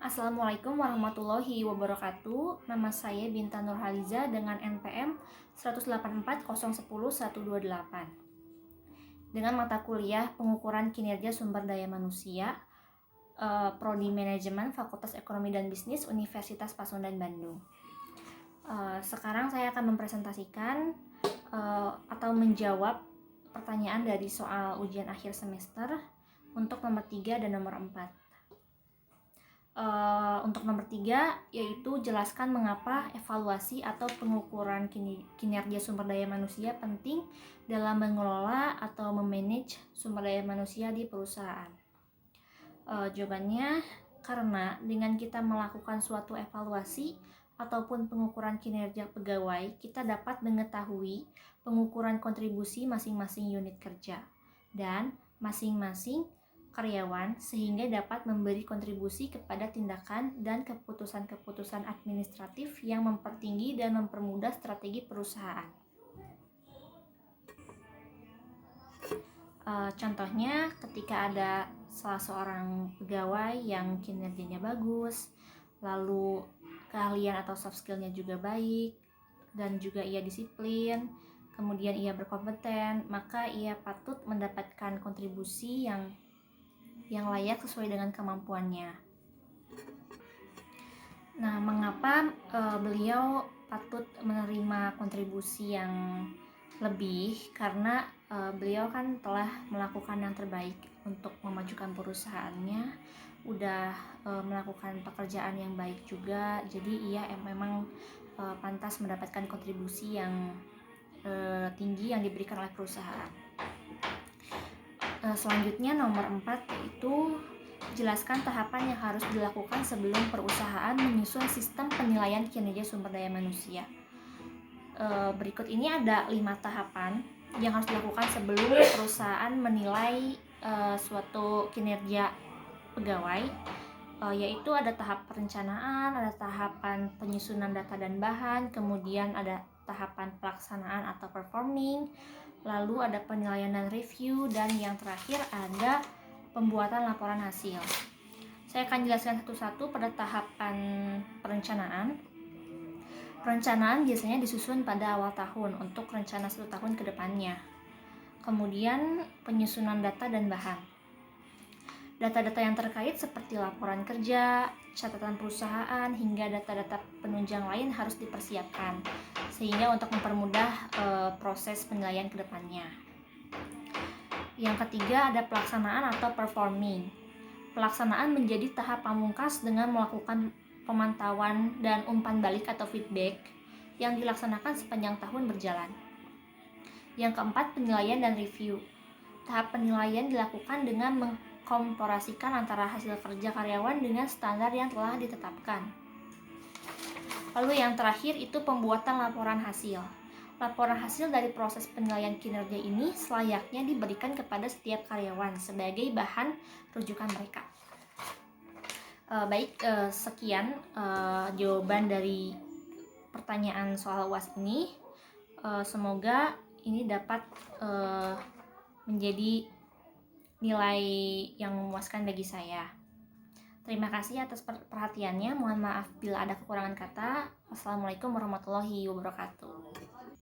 Assalamualaikum warahmatullahi wabarakatuh. Nama saya Bintan Nurhaliza dengan NPM 184010128. Dengan mata kuliah Pengukuran Kinerja Sumber Daya Manusia, Prodi Manajemen Fakultas Ekonomi dan Bisnis Universitas Pasundan Bandung. Sekarang saya akan mempresentasikan atau menjawab pertanyaan dari soal ujian akhir semester untuk nomor 3 dan nomor 4. Untuk nomor 3 yaitu jelaskan mengapa evaluasi atau pengukuran kinerja sumber daya manusia penting dalam mengelola atau memanage sumber daya manusia di perusahaan. Jawabannya, karena dengan kita melakukan suatu evaluasi ataupun pengukuran kinerja pegawai, kita dapat mengetahui pengukuran kontribusi masing-masing unit kerja dan masing-masing karyawan sehingga dapat memberi kontribusi kepada tindakan dan keputusan-keputusan administratif yang mempertinggi dan mempermudah strategi perusahaan. Contohnya ketika ada salah seorang pegawai yang kinerjanya bagus, lalu keahlian atau soft skill-nya juga baik, dan juga ia disiplin, kemudian ia berkompeten, maka ia patut mendapatkan kontribusi yang layak sesuai dengan kemampuannya. Nah, mengapa beliau patut menerima kontribusi yang lebih? Karena beliau kan telah melakukan yang terbaik untuk memajukan perusahaannya, udah melakukan pekerjaan yang baik juga, jadi ia memang pantas mendapatkan kontribusi yang tinggi yang diberikan oleh perusahaan. Selanjutnya nomor 4 yaitu jelaskan tahapan yang harus dilakukan sebelum perusahaan menyusun sistem penilaian kinerja sumber daya manusia. Berikut ini ada 5 tahapan yang harus dilakukan sebelum perusahaan menilai suatu kinerja pegawai, yaitu ada tahap perencanaan, ada tahapan penyusunan data dan bahan, kemudian ada tahapan pelaksanaan atau performing, lalu ada penilaian dan review, dan yang terakhir ada pembuatan laporan hasil. Saya akan jelaskan satu-satu. Pada tahapan perencanaan. Perencanaan biasanya disusun pada awal tahun untuk rencana 1 tahun ke depannya. Kemudian penyusunan data dan bahan. Data-data yang terkait seperti laporan kerja, catatan perusahaan, hingga data-data penunjang lain harus dipersiapkan sehingga untuk mempermudah proses penilaian ke depannya. Yang ketiga ada pelaksanaan atau performing. Pelaksanaan menjadi tahap pamungkas dengan melakukan pemantauan dan umpan balik atau feedback yang dilaksanakan sepanjang tahun berjalan. Yang keempat, penilaian dan review. Tahap penilaian dilakukan dengan mengkomparasikan antara hasil kerja karyawan dengan standar yang telah ditetapkan. Lalu yang terakhir itu pembuatan laporan hasil. Laporan hasil dari proses penilaian kinerja ini selayaknya diberikan kepada setiap karyawan sebagai bahan rujukan mereka. Sekian jawaban dari pertanyaan soal UAS ini. Semoga ini dapat menjadi nilai yang memuaskan bagi saya. Terima kasih atas perhatiannya. Mohon maaf bila ada kekurangan kata. Wassalamualaikum warahmatullahi wabarakatuh.